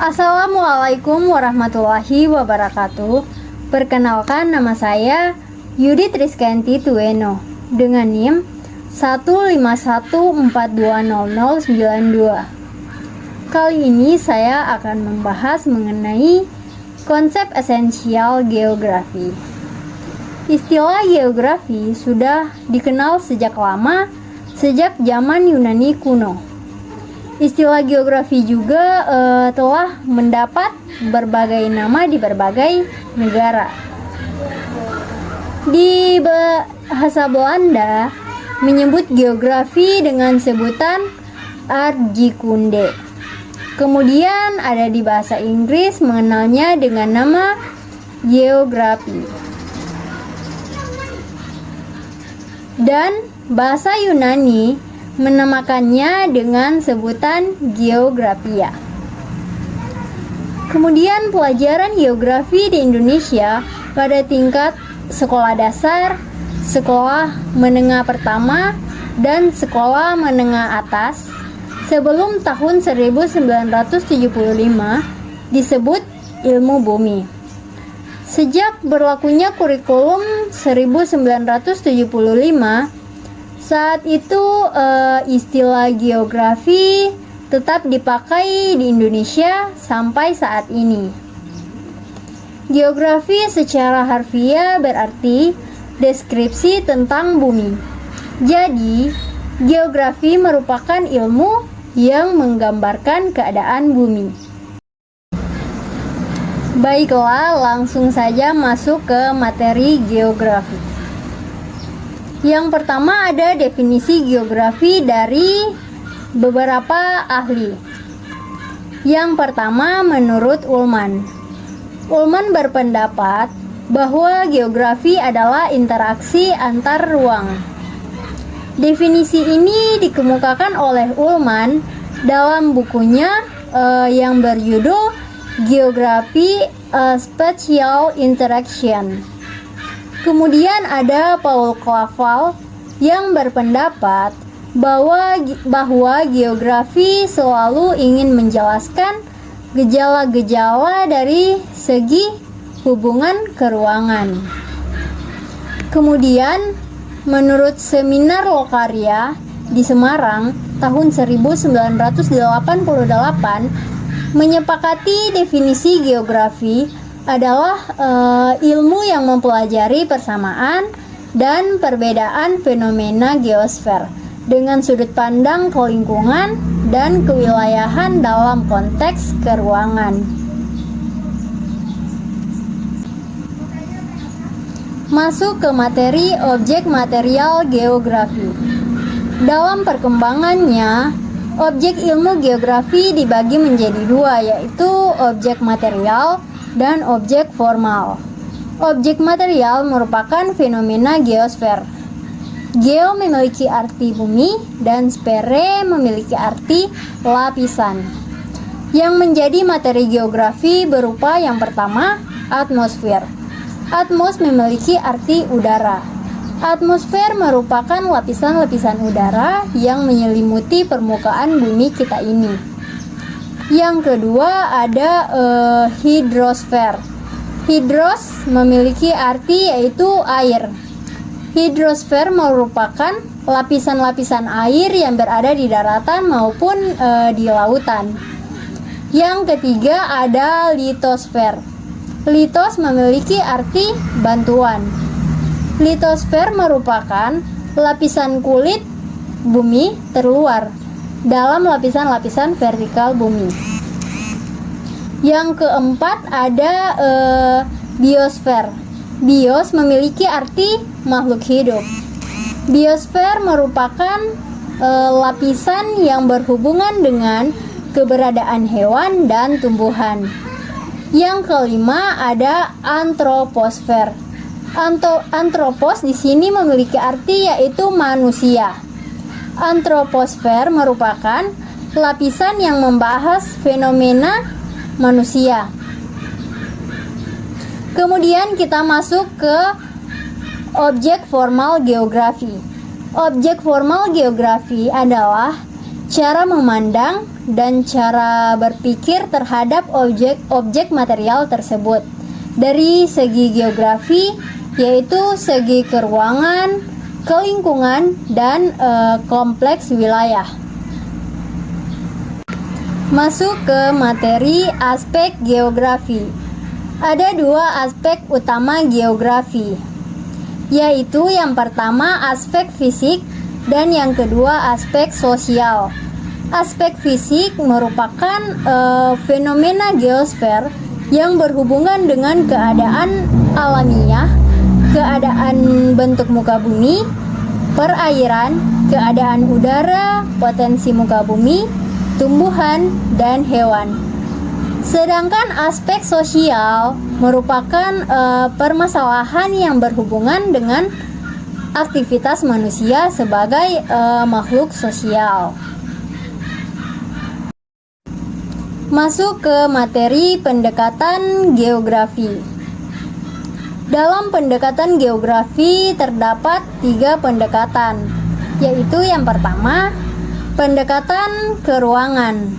Assalamualaikum warahmatullahi wabarakatuh. Perkenalkan, nama saya Yudi Triskanti Tueno dengan NIM 151420092. Kali ini saya akan membahas mengenai konsep esensial geografi. Istilah geografi sudah dikenal sejak lama, sejak zaman Yunani kuno. Istilah geografi juga telah mendapat berbagai nama di berbagai negara. Di bahasa Belanda menyebut geografi dengan sebutan aardrijkskunde. Kemudian ada di bahasa Inggris mengenalnya dengan nama geografi. Dan bahasa Yunani menamakannya dengan sebutan geografia. Kemudian pelajaran geografi di Indonesia pada tingkat sekolah dasar, sekolah menengah pertama, dan sekolah menengah atas sebelum tahun 1975 disebut ilmu bumi. Sejak berlakunya kurikulum 1975, saat itu istilah geografi tetap dipakai di Indonesia sampai saat ini. Geografi secara harfiah berarti deskripsi tentang bumi. Jadi, geografi merupakan ilmu yang menggambarkan keadaan bumi. Baiklah, langsung saja masuk ke materi geografi. Yang pertama ada definisi geografi dari beberapa ahli. Yang pertama menurut Ullmann. Ullmann berpendapat bahwa geografi adalah interaksi antar ruang. Definisi ini dikemukakan oleh Ullmann dalam bukunya yang berjudul Geography Spatial Interaction. Kemudian ada Paul Clavel yang berpendapat bahwa geografi selalu ingin menjelaskan gejala-gejala dari segi hubungan keruangan. Kemudian menurut Seminar Lokaria di Semarang tahun 1988 menyepakati definisi geografi adalah ilmu yang mempelajari persamaan dan perbedaan fenomena geosfer dengan sudut pandang kelingkungan dan kewilayahan dalam konteks keruangan. Masuk ke materi objek material geografi. Dalam perkembangannya, objek ilmu geografi dibagi menjadi dua, yaitu objek material dan objek formal. Objek material merupakan fenomena geosfer. Geo memiliki arti bumi dan sfere memiliki arti lapisan. Yang menjadi materi geografi berupa yang pertama, atmosfer. Atmos memiliki arti udara. Atmosfer merupakan lapisan-lapisan udara yang menyelimuti permukaan bumi kita ini. Yang kedua ada hidrosfer. Hidros memiliki arti yaitu air. Hidrosfer merupakan lapisan-lapisan air yang berada di daratan maupun di lautan. Yang ketiga ada litosfer. Litos memiliki arti bantuan. Litosfer merupakan lapisan kulit bumi terluar dalam lapisan-lapisan vertikal bumi. Yang keempat ada biosfer. Bios memiliki arti makhluk hidup. Biosfer merupakan lapisan yang berhubungan dengan keberadaan hewan dan tumbuhan. Yang kelima ada antroposfer. Antropos di sini memiliki arti yaitu manusia. Antroposfer merupakan lapisan yang membahas fenomena manusia. Kemudian kita masuk ke objek formal geografi. Objek formal geografi adalah cara memandang, dan cara berpikir terhadap objek material tersebut. Dari segi geografi, yaitu segi keruangan, kelingkungan, dan kompleks wilayah. Masuk ke materi aspek geografi. Ada dua aspek utama geografi, yaitu yang pertama aspek fisik dan yang kedua aspek sosial. Aspek fisik merupakan fenomena geosfer yang berhubungan dengan keadaan alamiah, keadaan bentuk muka bumi, perairan, keadaan udara, potensi muka bumi, tumbuhan, dan hewan. Sedangkan aspek sosial merupakan permasalahan yang berhubungan dengan aktivitas manusia sebagai makhluk sosial. Masuk ke materi pendekatan geografi. Dalam pendekatan geografi terdapat 3 pendekatan, yaitu yang pertama, pendekatan keruangan.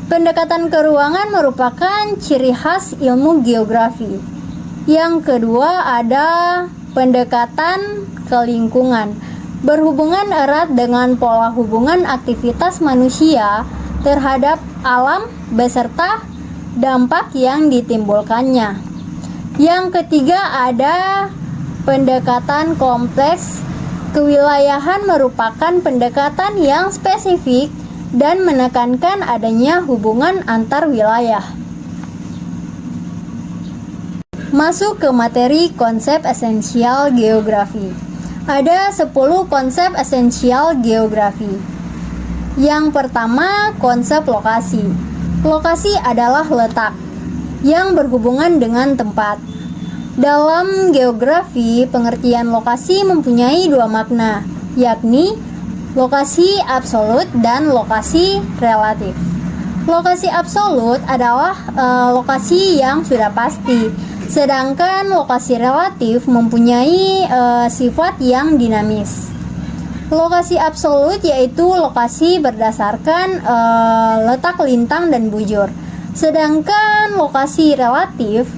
Pendekatan keruangan merupakan ciri khas ilmu geografi. Yang kedua ada pendekatan kelingkungan, berhubungan erat dengan pola hubungan aktivitas manusia terhadap alam beserta dampak yang ditimbulkannya. Yang ketiga ada pendekatan kompleks. Kewilayahan merupakan pendekatan yang spesifik dan menekankan adanya hubungan antar wilayah. Masuk ke materi konsep esensial geografi. Ada 10 konsep esensial geografi. Yang pertama, konsep lokasi. Lokasi adalah letak yang berhubungan dengan tempat. Dalam geografi, pengertian lokasi mempunyai 2 makna, yakni lokasi absolut dan lokasi relatif. Lokasi absolut adalah lokasi yang sudah pasti, sedangkan lokasi relatif mempunyai sifat yang dinamis. Lokasi absolut yaitu lokasi berdasarkan letak lintang dan bujur, sedangkan lokasi relatif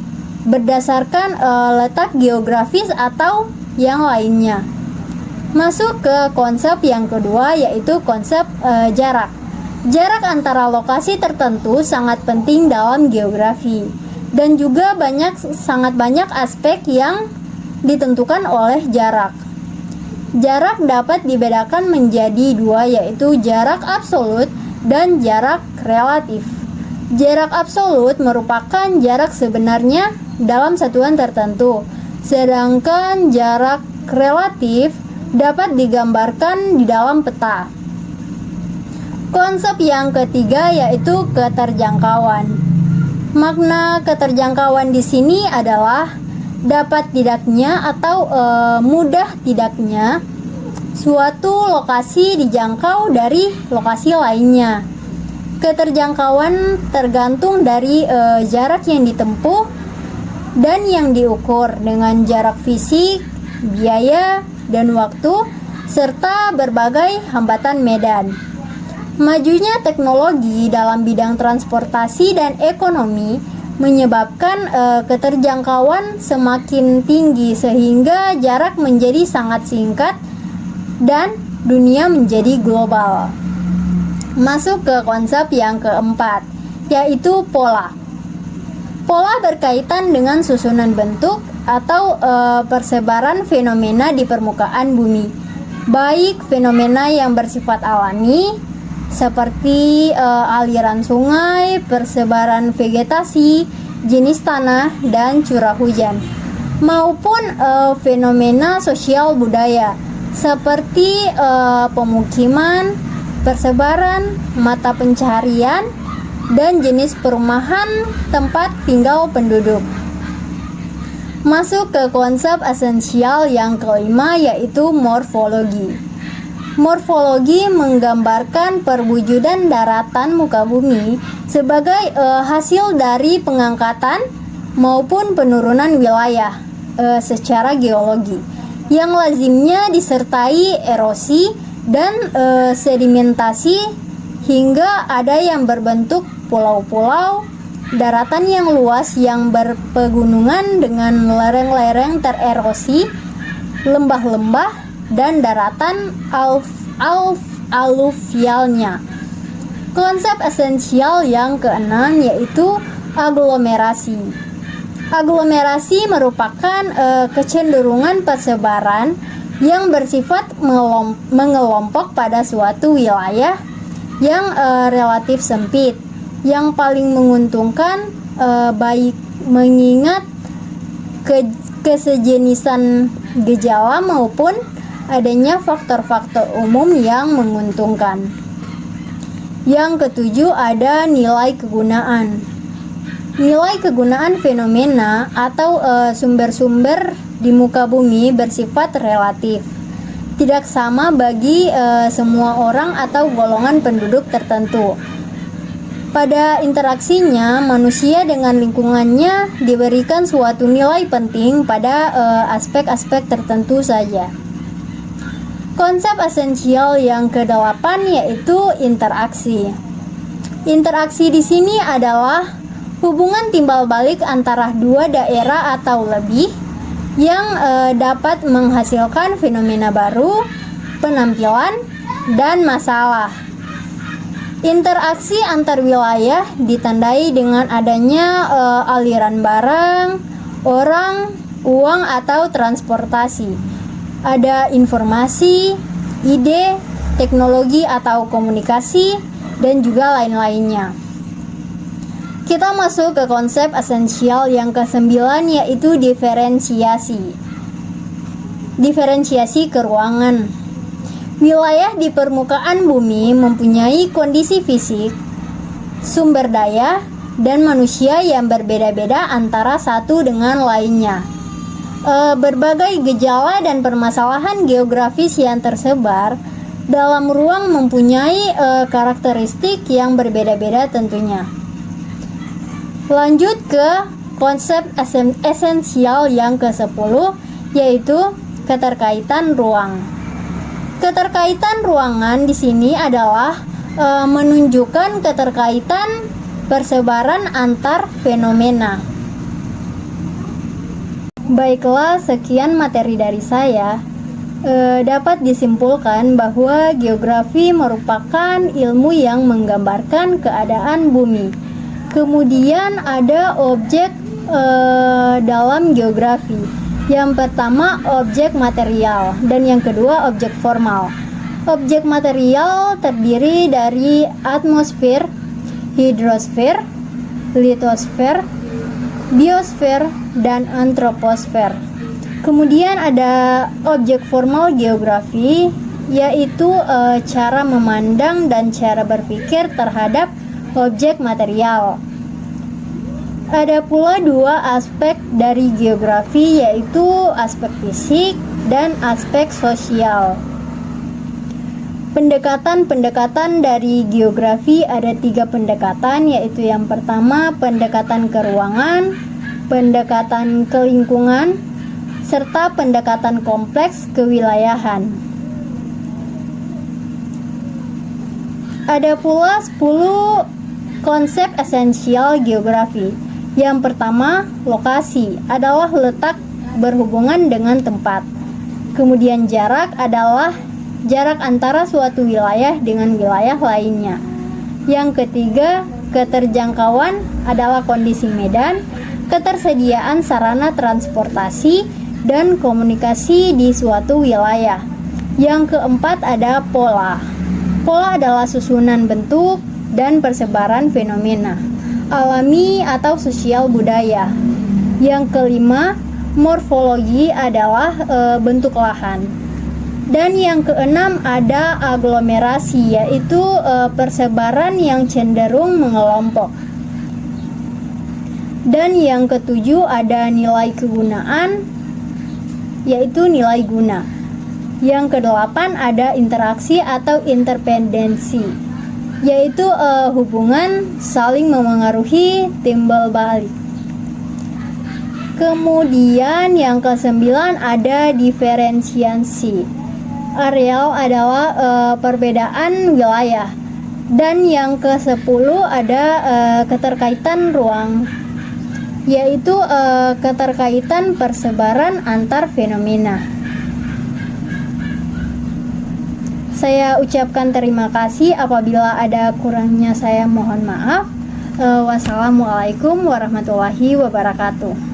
berdasarkan letak geografis atau yang lainnya. Masuk ke konsep yang kedua, yaitu konsep jarak. Jarak antara lokasi tertentu sangat penting dalam geografi, dan juga sangat banyak aspek yang ditentukan oleh jarak. Jarak dapat dibedakan menjadi 2, yaitu jarak absolut dan jarak relatif. Jarak absolut merupakan jarak sebenarnya dalam satuan tertentu, sedangkan jarak relatif dapat digambarkan di dalam peta. Konsep yang ketiga yaitu keterjangkauan. Makna keterjangkauan di sini adalah dapat tidaknya atau mudah tidaknya suatu lokasi dijangkau dari lokasi lainnya. Keterjangkauan tergantung dari jarak yang ditempuh dan yang diukur dengan jarak fisik, biaya, dan waktu, serta berbagai hambatan medan. Majunya teknologi dalam bidang transportasi dan ekonomi menyebabkan keterjangkauan semakin tinggi sehingga jarak menjadi sangat singkat dan dunia menjadi global. Masuk ke konsep yang keempat, yaitu pola. Pola berkaitan dengan susunan bentuk atau persebaran fenomena di permukaan bumi, baik fenomena yang bersifat alami seperti aliran sungai, persebaran vegetasi, jenis tanah, dan curah hujan, maupun fenomena sosial budaya seperti pemukiman, persebaran mata pencaharian, dan jenis perumahan tempat tinggal penduduk. Masuk ke konsep esensial yang kelima, yaitu morfologi. Morfologi menggambarkan perwujudan daratan muka bumi sebagai hasil dari pengangkatan maupun penurunan wilayah secara geologi yang lazimnya disertai erosi dan sedimentasi hingga ada yang berbentuk pulau-pulau, daratan yang luas yang berpegunungan dengan lereng-lereng tererosi, lembah-lembah, dan daratan aluvialnya. Konsep esensial yang keenam yaitu aglomerasi. Aglomerasi merupakan kecenderungan persebaran yang bersifat mengelompok pada suatu wilayah yang relatif sempit, yang paling menguntungkan baik mengingat kesejenisan gejala maupun adanya faktor-faktor umum yang menguntungkan. Yang ketujuh ada nilai kegunaan. Nilai kegunaan fenomena atau sumber-sumber di muka bumi bersifat relatif, tidak sama bagi semua orang atau golongan penduduk tertentu. Pada interaksinya, manusia dengan lingkungannya diberikan suatu nilai penting pada aspek-aspek tertentu saja. Konsep esensial yang kedelapan yaitu interaksi. Interaksi di sini adalah hubungan timbal balik antara dua daerah atau lebih yang dapat menghasilkan fenomena baru, penampilan, dan masalah. Interaksi antar wilayah ditandai dengan adanya aliran barang, orang, uang, atau transportasi. Ada informasi, ide, teknologi atau komunikasi, dan juga lain-lainnya. Kita masuk ke konsep esensial yang ke-9 yaitu diferensiasi. Diferensiasi keruangan. Wilayah di permukaan bumi mempunyai kondisi fisik, sumber daya, dan manusia yang berbeda-beda antara satu dengan lainnya. Berbagai gejala dan permasalahan geografis yang tersebar dalam ruang mempunyai karakteristik yang berbeda-beda tentunya. Lanjut ke konsep esensial yang ke-10 yaitu keterkaitan ruang. Keterkaitan ruangan di sini adalah menunjukkan keterkaitan persebaran antar fenomena. Baiklah, sekian materi dari saya. Dapat disimpulkan bahwa geografi merupakan ilmu yang menggambarkan keadaan bumi. Kemudian ada objek dalam geografi. Yang pertama objek material dan yang kedua objek formal. Objek material terdiri dari atmosfer, hidrosfer, litosfer, biosfer, dan antroposfer. Kemudian ada objek formal geografi, yaitu cara memandang dan cara berpikir terhadap objek material. Ada pula dua aspek dari geografi, yaitu aspek fisik dan aspek sosial. Pendekatan-pendekatan dari geografi ada 3 pendekatan, yaitu yang pertama pendekatan ke ruangan, pendekatan ke lingkungan, serta pendekatan kompleks kewilayahan. Ada pula 10 konsep esensial geografi. Yang pertama, lokasi adalah letak berhubungan dengan tempat. Kemudian jarak adalah jarak antara suatu wilayah dengan wilayah lainnya. Yang ketiga, keterjangkauan adalah kondisi medan, ketersediaan sarana transportasi, dan komunikasi di suatu wilayah. Yang keempat ada pola. Pola adalah susunan bentuk dan persebaran fenomena alami atau sosial budaya. Yang kelima, morfologi adalah bentuk lahan. Dan yang keenam ada aglomerasi, yaitu persebaran yang cenderung mengelompok. Dan yang ketujuh ada nilai kegunaan, yaitu nilai guna. Yang kedelapan ada interaksi atau interdependensi, yaitu hubungan saling memengaruhi timbal balik. Kemudian yang ke-9 ada diferensiasi. Areal adalah perbedaan wilayah, Dan yang ke-10 ada keterkaitan ruang, yaitu keterkaitan persebaran antar fenomena. Saya ucapkan terima kasih, apabila ada kurangnya saya mohon maaf. Wassalamualaikum warahmatullahi wabarakatuh.